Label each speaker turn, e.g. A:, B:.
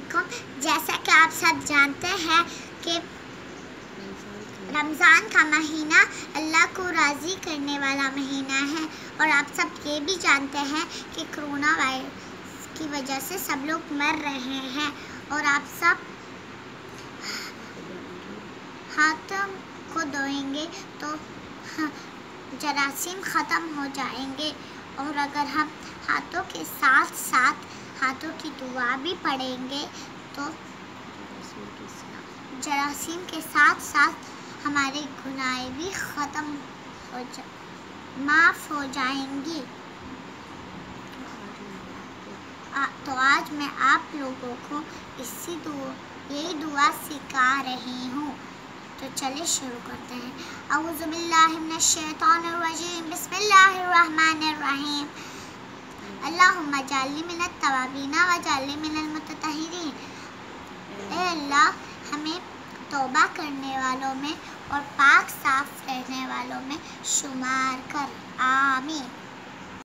A: अस्सलामुअलैकुम। जैसा कि आप सब जानते हैं कि रमज़ान का महीना अल्लाह को राज़ी करने वाला महीना है, और आप सब ये भी जानते हैं कि कोरोना वायरस की वजह से सब लोग मर रहे हैं, और आप सब हाथों को धोएंगे तो जरासीम ख़त्म हो जाएंगे। और अगर हम हाथों के साथ साथ हाथों की दुआ भी पढ़ेंगे तो जरासीम के साथ साथ हमारे गुनाहें भी ख़त्म हो माफ़ हो जाएंगी। तो आज मैं आप लोगों को यही दुआ सिखा रही हूँ। तो चलिए शुरू करते हैं। औज़ु बिल्लाहि मिनश शैतानिर रजीम, बिस्मिल्लाहिर्रहमानिर रहीम। अल्लाहुम्मा जअलनी मिनत तवाबीना व जअलनी मिनल मुततहिरीन। ए अल्लाह, हमें तौबा करने वालों में और पाक साफ रहने वालों में शुमार कर, आमीन।